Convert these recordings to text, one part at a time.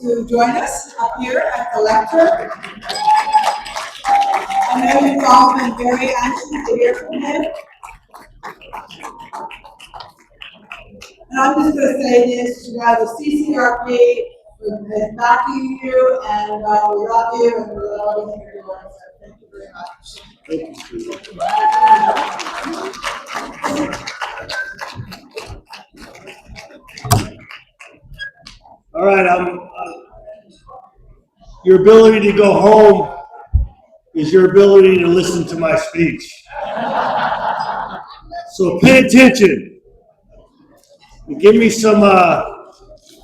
to join us up here at the lecture. I know you've all been very anxious to hear from him. And I'm just going to say this, the CCRP is backing you, and we love you, and we love everything you're doing. So thank you very much. All right, your ability to go home is your ability to listen to my speech. So pay attention and give me some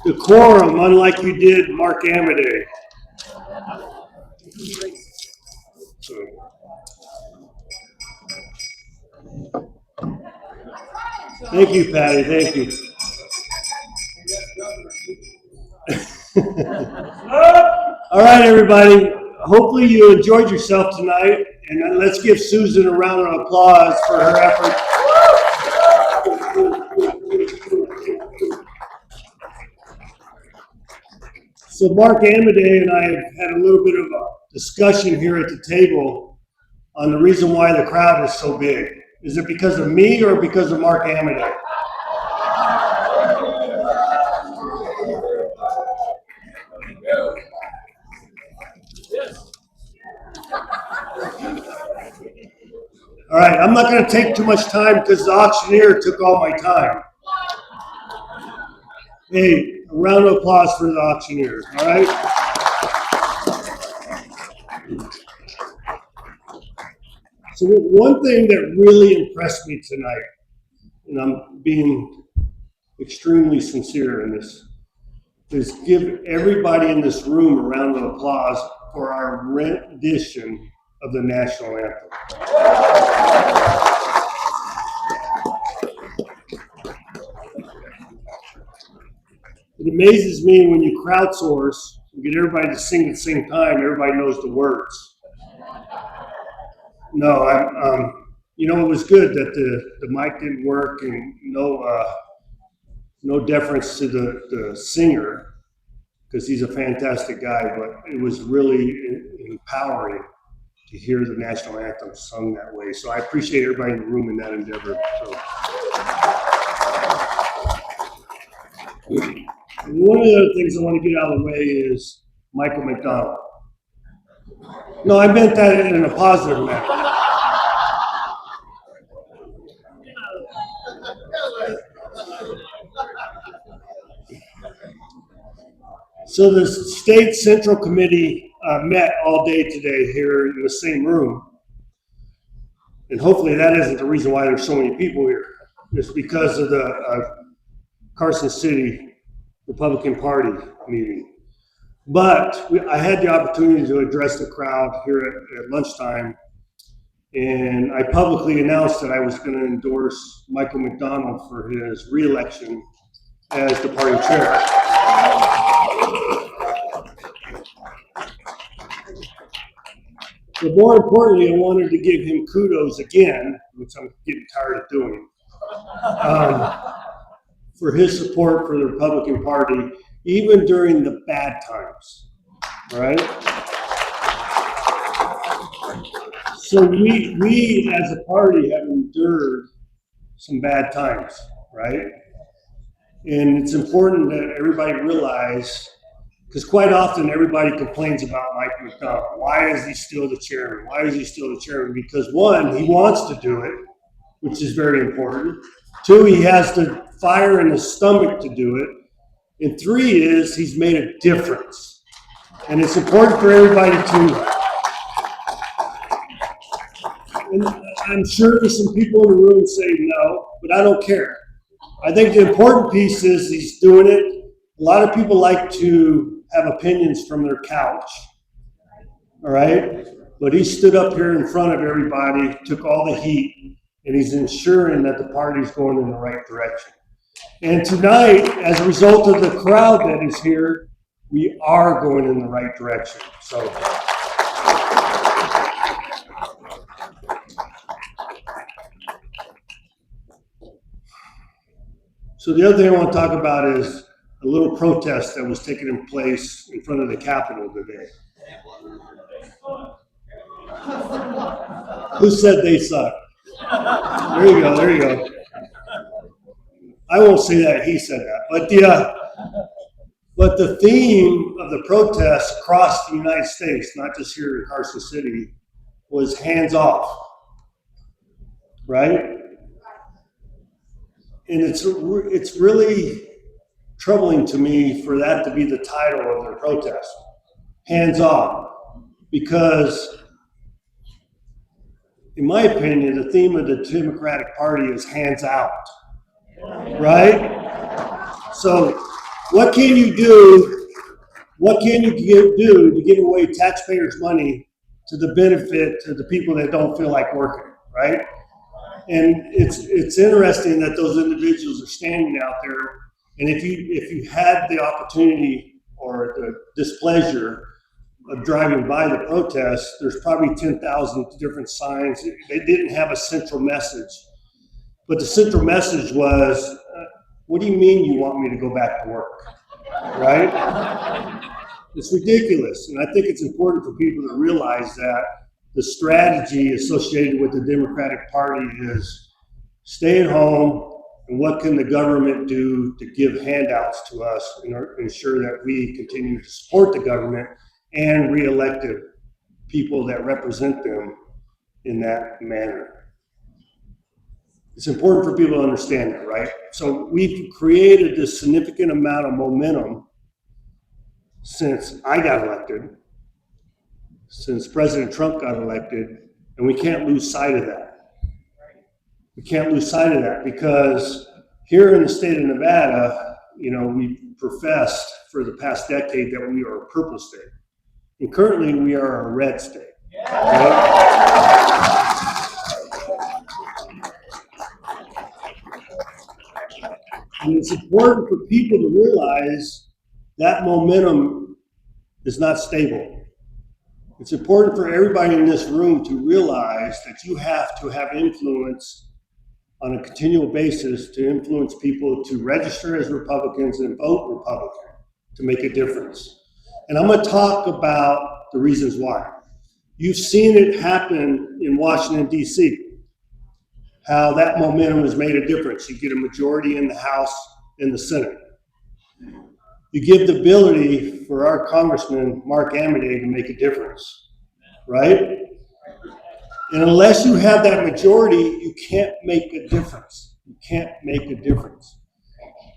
decorum, unlike you did Mark Amadei. Thank you, Patty. Thank you. All right, everybody. Hopefully you enjoyed yourself tonight, and let's give Susan a round of applause for her effort. So Mark Amadei and I have had a little bit of a discussion here at the table on the reason why the crowd is so big. Is it because of me or because of Mark Amadei? All right, I'm not going to take too much time because the auctioneer took all my time. Hey, a round of applause for the auctioneer, all right? So one thing that really impressed me tonight, and I'm being extremely sincere in this, is give everybody in this room a round of applause for our rendition of the national anthem. It amazes me when you crowdsource and get everybody to sing at the same time, everybody knows the words. No, it was good that the mic didn't work, and no deference to the singer, because he's a fantastic guy, but it was really empowering to hear the national anthem sung that way. So I appreciate everybody in the room in that endeavor. So. One of the other things I want to get out of the way is Michael McDonald. No, I meant that in a positive manner. So the state central committee met all day today here in the same room. And hopefully that isn't the reason why there's so many people here. It's because of the Carson City Republican Party meeting. But I had the opportunity to address the crowd here at lunchtime, and I publicly announced that I was going to endorse Michael McDonald for his re-election as the party chair. But more importantly, I wanted to give him kudos again, which I'm getting tired of doing, for his support for the Republican Party, even during the bad times, right? So we as a party have endured some bad times, right? And it's important that everybody realize, because quite often everybody complains about Mike McDonald. Why is he still the chairman? Why is he still the chairman? Because one, he wants to do it, which is very important. Two, he has the fire in his stomach to do it. And three is he's made a difference. And it's important for everybody to, and I'm sure there's some people in the room say no, but I don't care. I think the important piece is he's doing it. A lot of people like to have opinions from their couch, all right? But he stood up here in front of everybody, took all the heat, and he's ensuring that the party's going in the right direction. And tonight, as a result of the crowd that is here, we are going in the right direction. So the other thing I want to talk about is a little protest that was taking place in front of the Capitol today. Who said they suck? There you go, there you go. I won't say that, he said that. But the theme of the protest across the United States, not just here in Carson City, was hands off, right? And it's really troubling to me for that to be the title of their protest, hands off, because in my opinion, the theme of the Democratic Party is hands out, right? So what can you do? What can you do to give away taxpayers' money to the benefit to the people that don't feel like working, right? And it's interesting that those individuals are standing out there. And if you had the opportunity or the displeasure of driving by the protest, there's probably 10,000 different signs. They didn't have a central message, but the central message was, what do you mean you want me to go back to work, right? It's ridiculous. And I think it's important for people to realize that the strategy associated with the Democratic Party is stay at home, and what can the government do to give handouts to us and ensure that we continue to support the government and re-elected people that represent them in that manner. It's important for people to understand that, right? So we've created this significant amount of momentum since I got elected, since President Trump got elected, and we can't lose sight of that. We can't lose sight of that because here in the state of Nevada, we professed for the past decade that we are a purple state. And currently we are a red state. Right? And it's important for people to realize that momentum is not stable. It's important for everybody in this room to realize that you have to have influence on a continual basis to influence people to register as Republicans and vote Republican to make a difference. And I'm going to talk about the reasons why. You've seen it happen in Washington, D.C., how that momentum has made a difference. You get a majority in the House and the Senate. You give the ability for our Congressman, Mark Amodei, to make a difference, right? And unless you have that majority, you can't make a difference. You can't make a difference.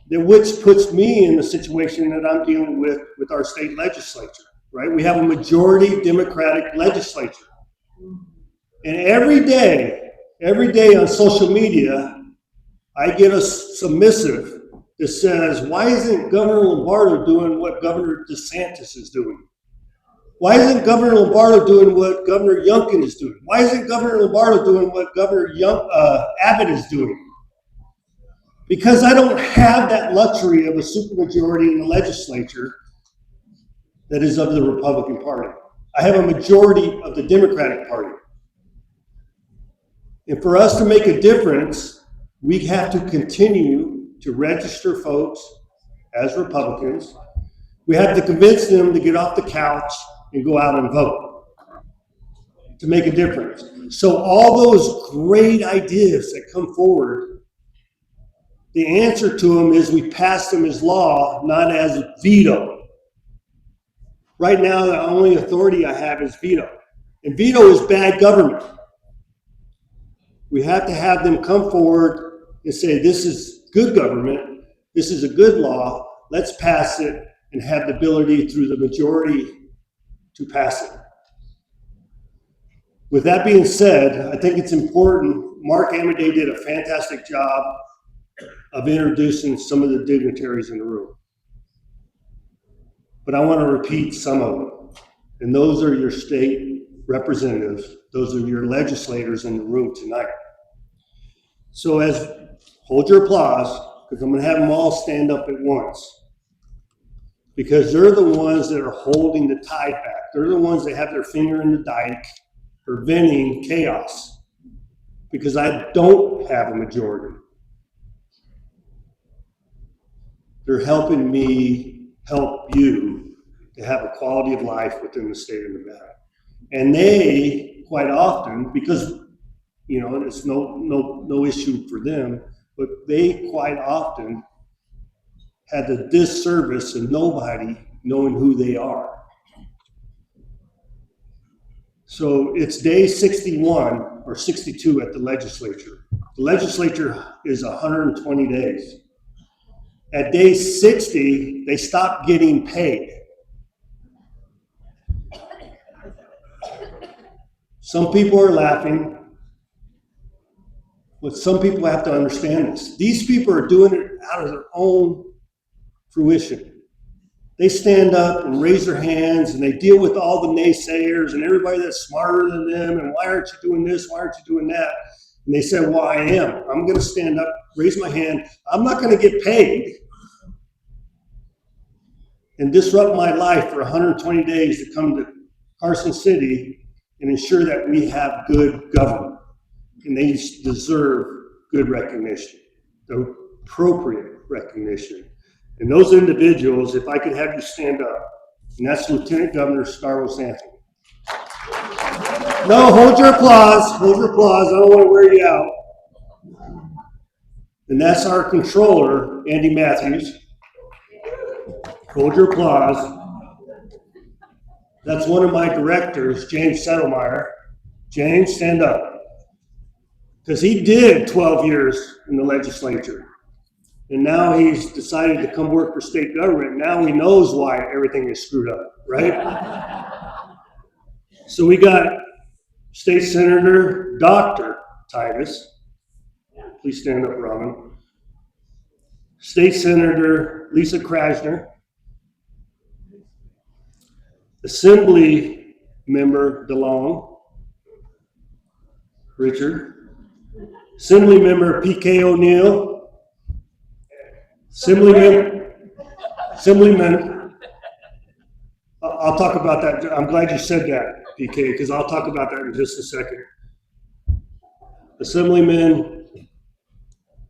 Which puts me in the situation that I'm dealing with our state legislature, right? We have a majority Democratic legislature. And every day on social media, I get a submissive that says, why isn't Governor Lombardo doing what Governor DeSantis is doing? Why isn't Governor Lombardo doing what Governor Youngkin is doing? Why isn't Governor Lombardo doing what Governor Abbott is doing? Because I don't have that luxury of a supermajority in the legislature that is of the Republican Party. I have a majority of the Democratic Party. And for us to make a difference, we have to continue to register folks as Republicans. We have to convince them to get off the couch and go out and vote to make a difference. So all those great ideas that come forward, the answer to them is we pass them as law, not as veto. Right now, the only authority I have is veto. And veto is bad government. We have to have them come forward and say, this is good government, this is a good law, let's pass it and have the ability through the majority to pass it. With that being said, I think it's important. Mark Amodei did a fantastic job of introducing some of the dignitaries in the room. But I want to repeat some of them. And those are your state representatives. Those are your legislators in the room tonight. So hold your applause, because I'm going to have them all stand up at once. Because they're the ones that are holding the tide back. They're the ones that have their finger in the dike, preventing chaos. Because I don't have a majority. they're helping me help you to have a quality of life within the state of Nevada. And they quite often, because it's no issue for them, but they quite often had the disservice of nobody knowing who they are. So it's day 61 or 62 at the legislature. The legislature is 120 days. At day 60, they stop getting paid. Some people are laughing, but some people have to understand this. These people are doing it out of their own fruition. They stand up and raise their hands and they deal with all the naysayers and everybody that's smarter than them, and why aren't you doing this? Why aren't you doing that? And they say, well, I am. I'm going to stand up, raise my hand. I'm not going to get paid and disrupt my life for 120 days to come to Carson City and ensure that we have good government. And they deserve good recognition, the appropriate recognition. And those individuals, if I could have you stand up, and that's Lieutenant Governor Scarlett Anthony. No, hold your applause. Hold your applause. I don't want to wear you out. And that's our controller, Andy Matthews. Hold your applause. That's one of my directors, James Settlemeyer. James, stand up. Because he did 12 years in the legislature. And now he's decided to come work for state government. Now he knows why everything is screwed up, right? So we got State Senator Dr. Titus. Please stand up, Robin. State Senator Lisa Krasner. Assembly Member DeLong. Richard. Assembly Member P.K. O'Neill. Assemblyman, I'll talk about that. I'm glad you said that, PK, because I'll talk about that in just a second. Assemblyman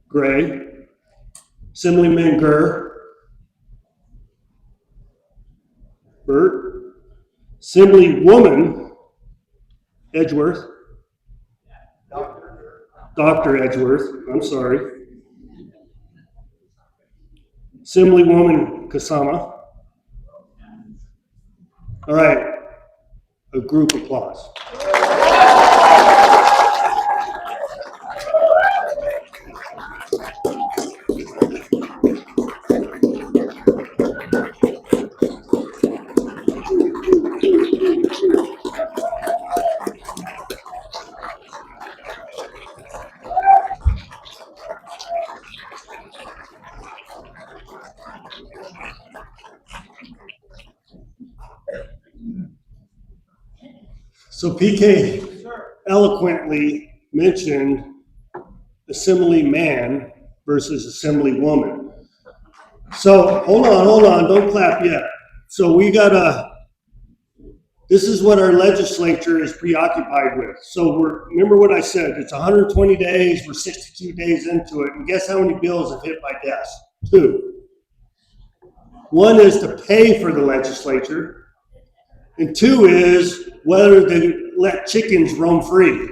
Gray, Assemblyman Burt, Assemblywoman Edgeworth, Dr. Edgeworth, I'm sorry. Assemblywoman Kasama. All right, a group applause. So PK eloquently mentioned assemblyman versus assemblywoman. So hold on, don't clap yet. So this is what our legislature is preoccupied with. So remember what I said, it's 120 days, we're 62 days into it, and guess how many bills have hit my desk? 2. One is to pay for the legislature, and 2 is whether they let chickens roam free.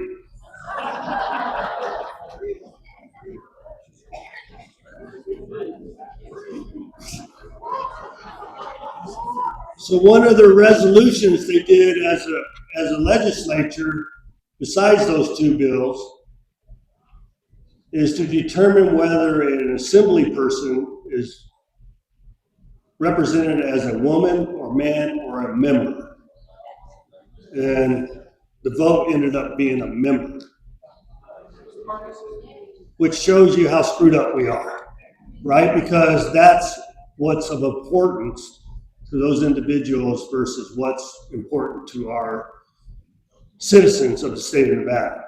So one of the resolutions they did as a legislature, besides those 2 bills, is to determine whether an assembly person is represented as a woman or man or a member. And the vote ended up being a member, which shows you how screwed up we are, right? Because that's what's of importance to those individuals versus what's important to our citizens of the state of Nevada.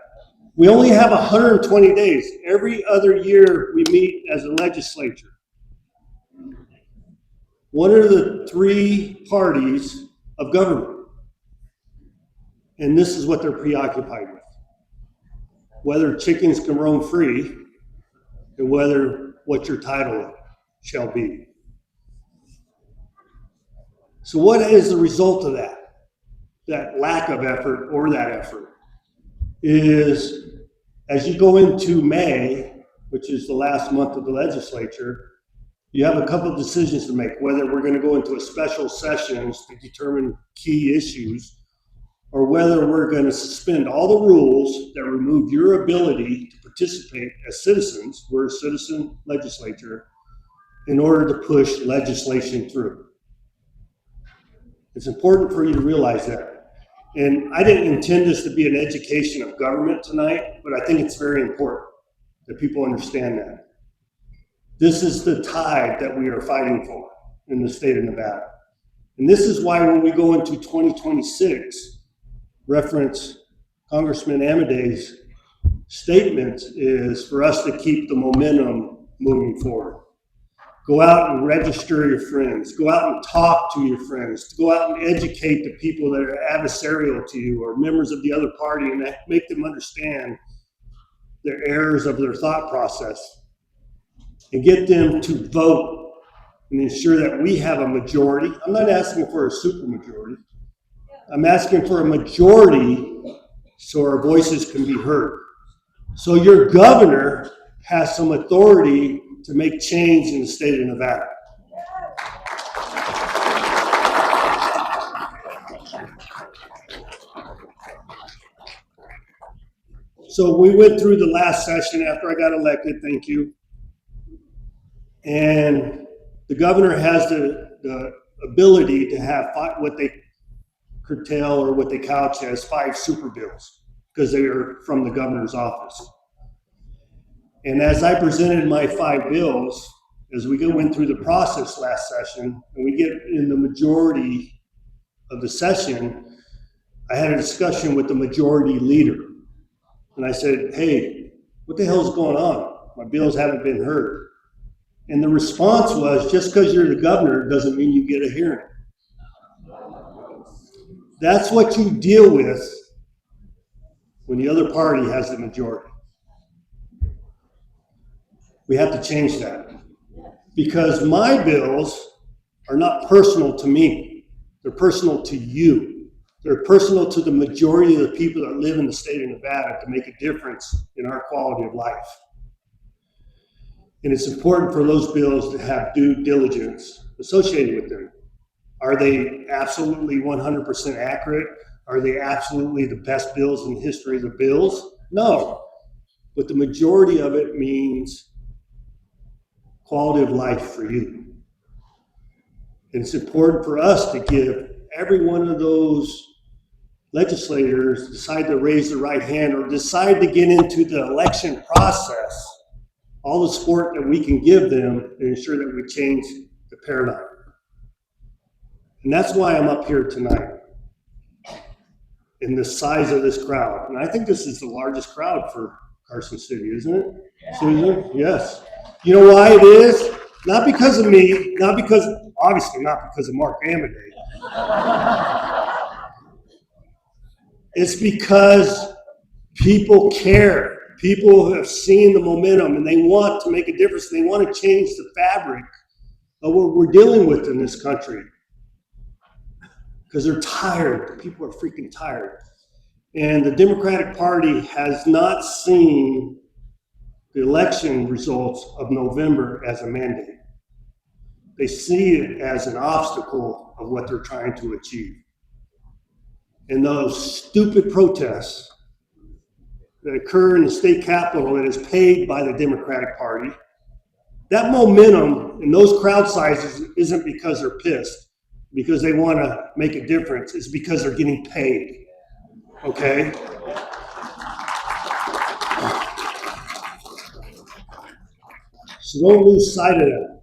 We only have 120 days. Every other year we meet as a legislature. What are the 3 parties of government? And this is what they're preoccupied with. Whether chickens can roam free and what your title shall be. So what is the result of that? That lack of effort or that effort is as you go into May, which is the last month of the legislature, you have a couple of decisions to make, whether we're going to go into a special sessions to determine key issues, or whether we're going to suspend all the rules that remove your ability to participate as citizens, we're a citizen legislature, in order to push legislation through. It's important for you to realize that. And I didn't intend this to be an education of government tonight, but I think it's very important that people understand that. This is the tide that we are fighting for in the state of Nevada. And this is why when we go into 2026, reference Congressman Amadei's statement is for us to keep the momentum moving forward. Go out and register your friends. Go out and talk to your friends. Go out and educate the people that are adversarial to you or members of the other party and make them understand the errors of their thought process and get them to vote and ensure that we have a majority. I'm not asking for a supermajority. I'm asking for a majority so our voices can be heard. So your governor has some authority to make change in the state of Nevada. So we went through the last session after I got elected, thank you. And the governor has the ability to have what they curtail or what they couch as 5 super bills because they are from the governor's office. And as I presented my 5 bills, as we went through the process last session, and we get in the majority of the session, I had a discussion with the majority leader. And I said, hey, what the hell's going on? My bills haven't been heard. And the response was, just because you're the governor doesn't mean you get a hearing. That's what you deal with when the other party has the majority. We have to change that. Because my bills are not personal to me. They're personal to you. They're personal to the majority of the people that live in the state of Nevada to make a difference in our quality of life. And it's important for those bills to have due diligence associated with them. Are they absolutely 100% accurate? Are they absolutely the best bills in the history of the bills? No. But the majority of it means quality of life for you. And it's important for us to give every one of those legislators decide to raise the right hand or decide to get into the election process, all the support that we can give them and ensure that we change the paradigm. And that's why I'm up here tonight in the size of this crowd. And I think this is the largest crowd for Carson City, isn't it? Yeah. Susan? Yes. You know why it is? Not because of me, obviously not because of Mark Amadei. It's because people care. People have seen the momentum and they want to make a difference. They want to change the fabric of what we're dealing with in this country. Because they're tired. People are freaking tired. And the Democratic Party has not seen the election results of November as a mandate. They see it as an obstacle of what they're trying to achieve. And those stupid protests that occur in the state capitol that is paid by the Democratic Party, that momentum and those crowd sizes isn't because they're pissed, because they want to make a difference. It's because they're getting paid, okay? So don't lose sight of that.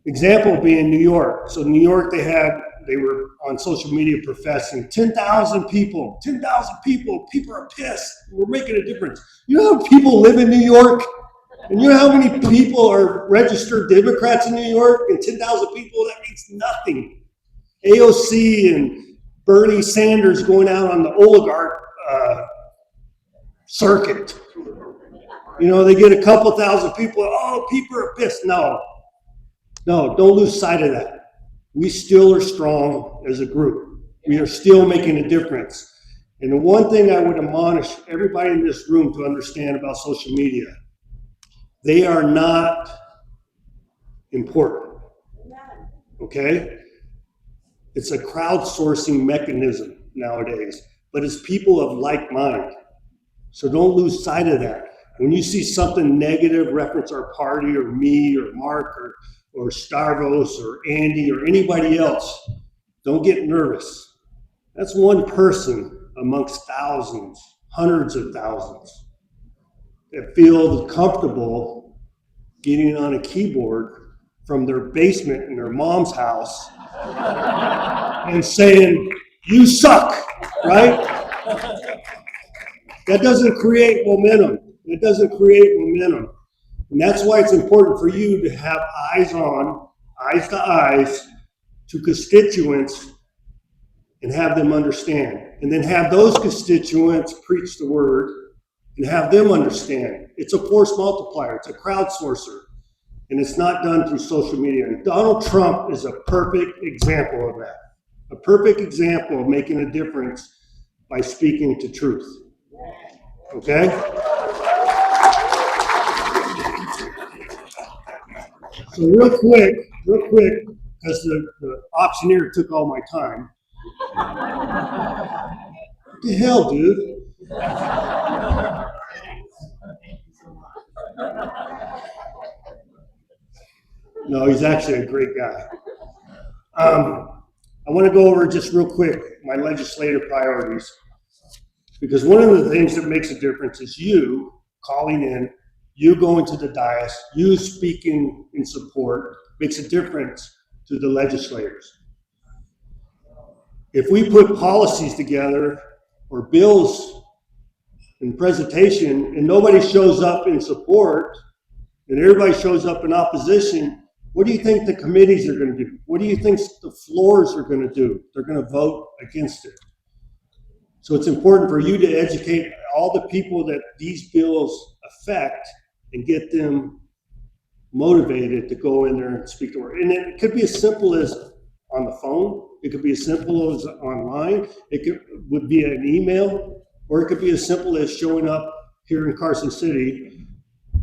Example being New York. So New York, they were on social media professing 10,000 people, people are pissed. We're making a difference. You know how many people live in New York? And you know how many people are registered Democrats in New York? And 10,000 people, that means nothing. AOC and Bernie Sanders going out on the oligarch circuit. You know, they get a couple thousand people, oh, people are pissed. No, don't lose sight of that. we still are strong as a group. We are still making a difference. And the one thing I would admonish everybody in this room to understand about social media, they are not important, okay? It's a crowdsourcing mechanism nowadays, but it's people of like mind. So don't lose sight of that. When you see something negative reference our party or me or Mark or Starvos or Andy or anybody else, don't get nervous. That's one person amongst thousands, hundreds of thousands that feel comfortable getting on a keyboard from their basement in their mom's house and saying, "You suck," right? That doesn't create momentum. It doesn't create momentum. And that's why it's important for you to have eyes on, eyes to eyes, to constituents and have them understand. And then have those constituents preach the word and have them understand. It's a force multiplier. It's a crowdsourcer. And it's not done through social media. And Donald Trump is a perfect example of that. A perfect example of making a difference by speaking to truth. Okay? So real quick, because the auctioneer took all my time. What the hell, dude? No, he's actually a great guy. I want to go over just real quick my legislative priorities, because one of the things that makes a difference is you calling in, you going to the dais, you speaking in support makes a difference to the legislators. If we put policies together or bills in presentation and nobody shows up in support and everybody shows up in opposition, what do you think the committees are going to do? What do you think the floors are going to do? They're going to vote against it. So it's important for you to educate all the people that these bills affect and get them motivated to go in there and speak the word. And it could be as simple as on the phone. It could be as simple as online. Would be an email, or it could be as simple as showing up here in Carson City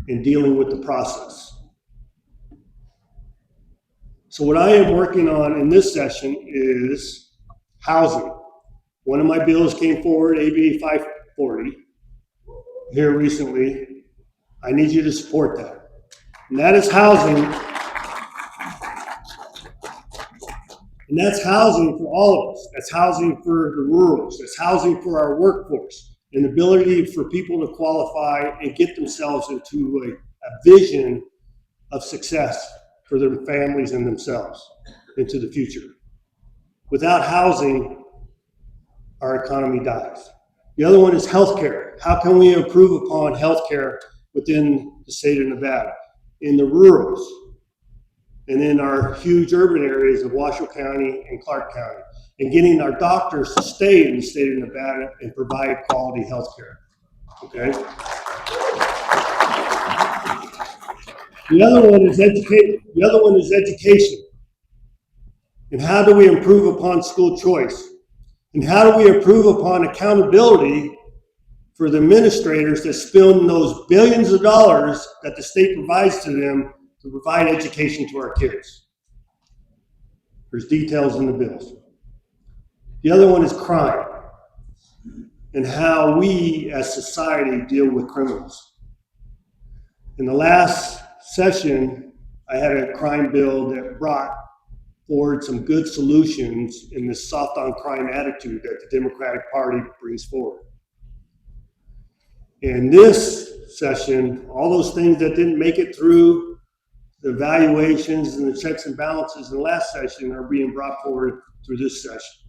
and dealing with the process. So what I am working on in this session is housing. One of my bills came forward, AB 540, here recently. I need you to support that. And that is housing. And that's housing for all of us. That's housing for the rurals. That's housing for our workforce. And the ability for people to qualify and get themselves into a vision of success for their families and themselves into the future. Without housing, our economy dies. The other one is healthcare. How can we improve upon healthcare within the state of Nevada, in the rurals, and in our huge urban areas of Washoe County and Clark County, and getting our doctors to stay in the state of Nevada and provide quality healthcare. Okay? The other one is education. And how do we improve upon school choice? And how do we improve upon accountability for the administrators that spend those billions of dollars that the state provides to them to provide education to our kids? There's details in the bills. The other one is crime and how we as society deal with criminals. In the last session, I had a crime bill that brought forward some good solutions in this soft on crime attitude that the Democratic Party brings forward. In this session, all those things that didn't make it through the evaluations and the checks and balances in the last session are being brought forward through this session.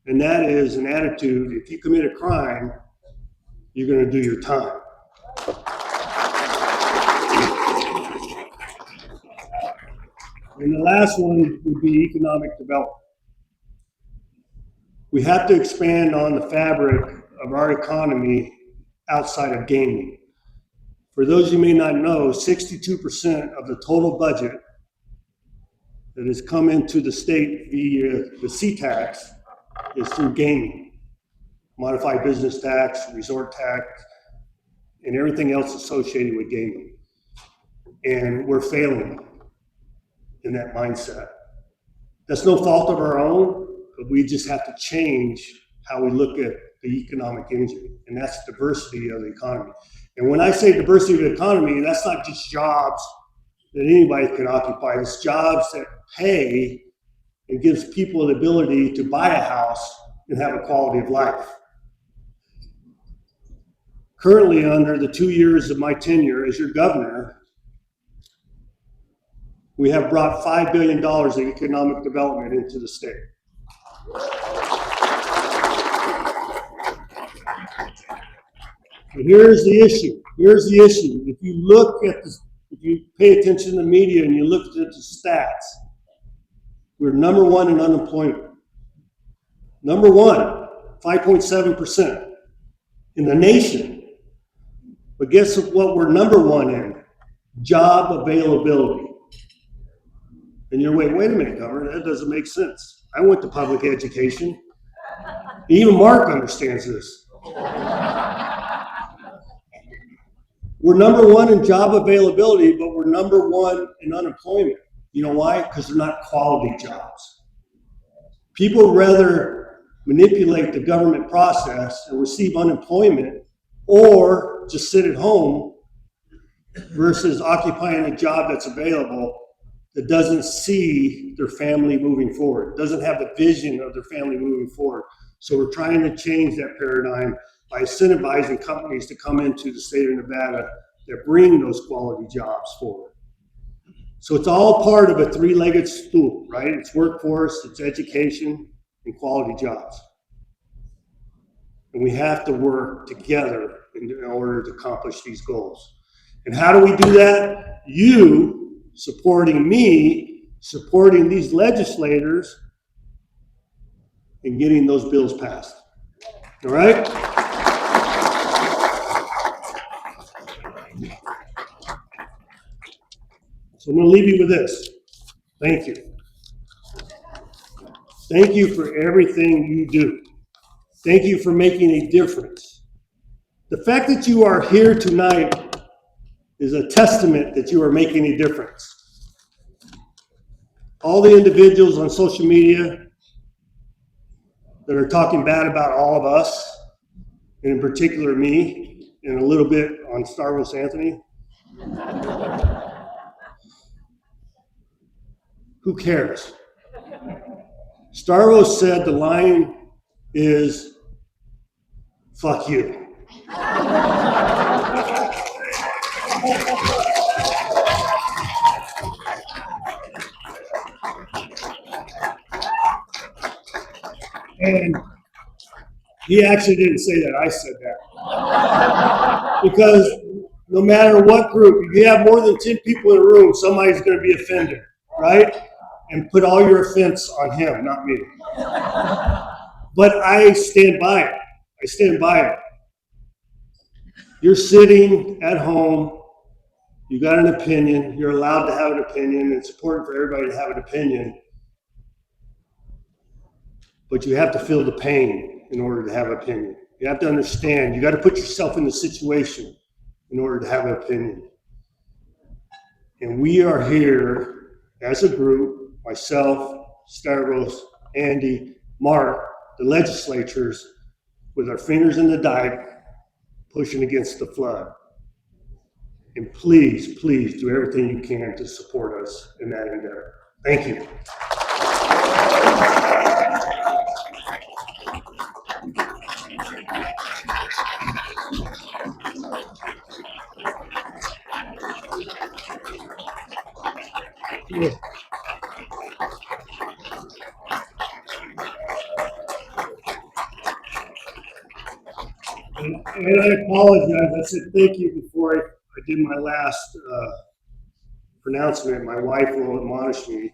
And that is an attitude, if you commit a crime, you're going to do your time. And the last one would be economic development. We have to expand on the fabric of our economy outside of gaming. For those who may not know, 62% of the total budget that has come into the state via the C-tax is through gaming, modified business tax, resort tax, and everything else associated with gaming. And we're failing in that mindset. That's no fault of our own, but we just have to change how we look at the economic engine, and that's diversity of the economy. And when I say diversity of the economy, that's not just jobs that anybody can occupy. It's jobs that pay and gives people the ability to buy a house and have a quality of life. Currently, under the 2 years of my tenure as your governor, we have brought $5 billion of economic development into the state. But here's the issue. Here's the issue. If you look at this, if you pay attention to the media and you look at the stats, we're number one in unemployment. Number one, 5.7% in the nation. But guess what we're number one in? Job availability. And you're wait a minute, Governor, that doesn't make sense. I went to public education. Even Mark understands this. We're number one in job availability, but we're number one in unemployment. You know why? Because they're not quality jobs. People rather manipulate the government process and receive unemployment or just sit at home versus occupying a job that's available that doesn't see their family moving forward, doesn't have the vision of their family moving forward. So we're trying to change that paradigm by incentivizing companies to come into the state of Nevada that bring those quality jobs forward. So it's all part of a three-legged stool, right? It's workforce, it's education, and quality jobs. And we have to work together in order to accomplish these goals. And how do we do that? You supporting me, supporting these legislators, and getting those bills passed. All right? So I'm going to leave you with this. Thank you. Thank you for everything you do. Thank you for making a difference. The fact that you are here tonight is a testament that you are making a difference. All the individuals on social media that are talking bad about all of us, and in particular me, and a little bit on Star Wars Anthony, who cares? Starvos said the line is, fuck you. And he actually didn't say that, I said that. Because no matter what group, if you have more than 10 people in a room, somebody's going to be offended, right? And put all your offense on him, not me. But I stand by it. I stand by it. You're sitting at home, you got an opinion, you're allowed to have an opinion, it's important for everybody to have an opinion. But you have to feel the pain in order to have an opinion. You have to understand, you got to put yourself in the situation in order to have an opinion. And we are here as a group, myself, Stavros, Andy, Mark, the legislatures, with our fingers in the dike, pushing against the flood. And please, please do everything you can to support us in that endeavor. Thank you. Yeah. And I apologize. I said thank you before I did my last pronouncement. My wife will admonish me.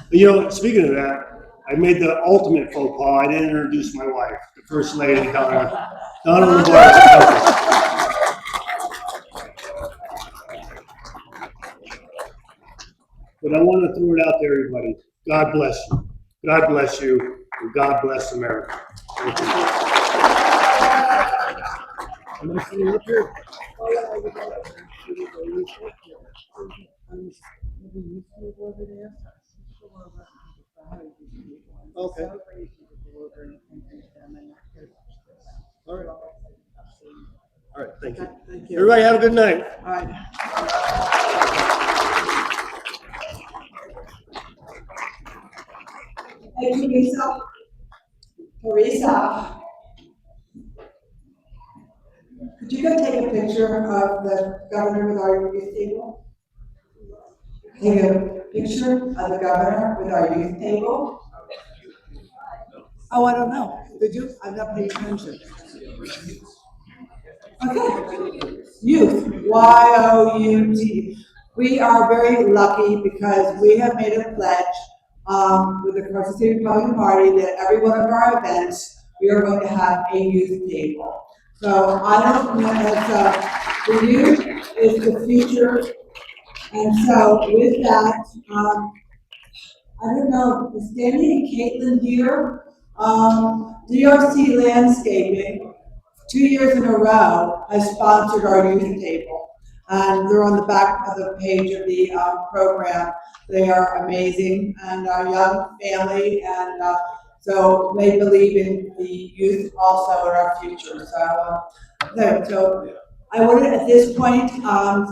But, you know, speaking of that, I made the ultimate faux pas. I didn't introduce my wife, the First Lady, Donna Lombardo. but I want to throw it out to everybody. God bless you. God bless you, and God bless America. Thank you. Am I sitting up here? Okay. All right. All right, thank you. Thank you. Everybody have a good night. All right. Hey, Teresa. Teresa. Could you go take a picture of the governor with our youth table? Take a picture of the governor with our youth table? Oh, I don't know. Did you? I'm not paying attention. Okay. Youth, Y-O-U-T. We are very lucky because we have made a pledge with the Kansas City Republican Party that every one of our events, we are going to have a youth table. So I don't know, the youth is the future. And so with that, I don't know, is Danny and Caitlin here? DRC Landscaping, 2 years in a row, has sponsored our youth table. And they're on the back of the page of the program. They are amazing and our young family, and so they believe in the youth also in our future. So I would at this point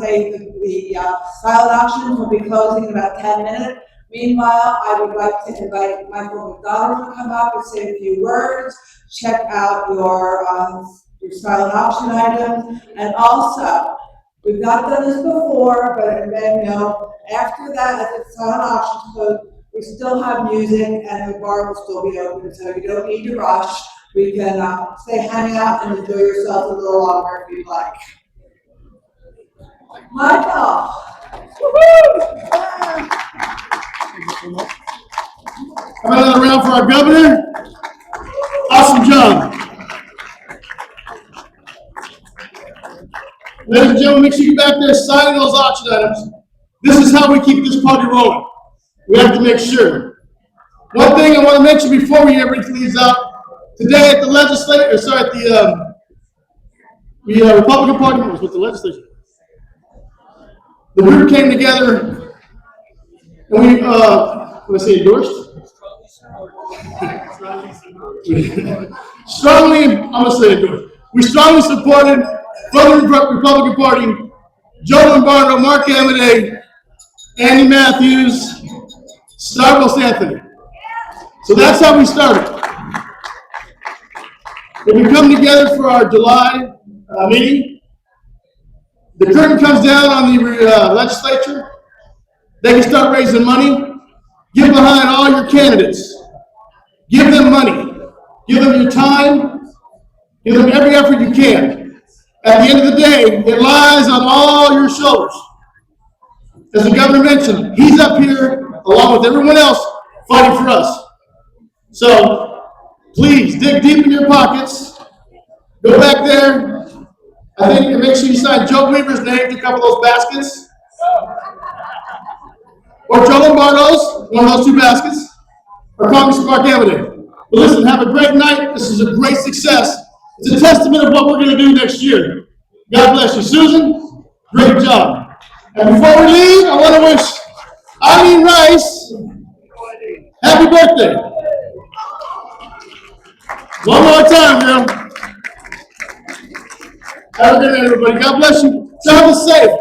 say the silent auctions will be closing in about 10 minutes. Meanwhile, I would like to invite Michael McDonald to come up and say a few words, check out your silent auction items, and also, we've not done this before, but then, you know, after that, at the silent auction close, we still have music and the bar will still be open, so you don't need to rush. We can stay, hang out, and enjoy yourselves a little longer if you'd like. Michael! Woo-hoo! Another round for our governor. Awesome job. Ladies and gentlemen, make sure you get back there signing those auction items. This is how we keep this party rolling. We have to make sure. One thing I want to mention before we everything leaves out, today at the legislature, at the Republican Party was with the legislature. The group came together and we, let's say endorsed? Strongly, I'm going to say endorsed. We strongly supported from the Republican Party, Joe Lombardo, Mark Amade, Andy Matthews, Starbucks Anthony. So that's how we started. When we come together for our July meeting, the curtain comes down on the legislature. They can start raising money. Get behind all your candidates. Give them money. Give them your time. Give them every effort you can. At the end of the day, it lies on all your shoulders. As the governor mentioned, he's up here along with everyone else fighting for us. So please dig deep in your pockets. Go back there. I think make sure you sign Joe Weaver's name to a couple of those baskets. Or Joe Lombardo's, one of those two baskets. Or Congressman Mark Amade. But listen, have a great night. This is a great success. It's a testament of what we're going to do next year. God bless you. Susan, great job. And before we leave, I want to wish Eileen Rice happy birthday. One more time, girl. Have a good night, everybody. God bless you. Travel safe.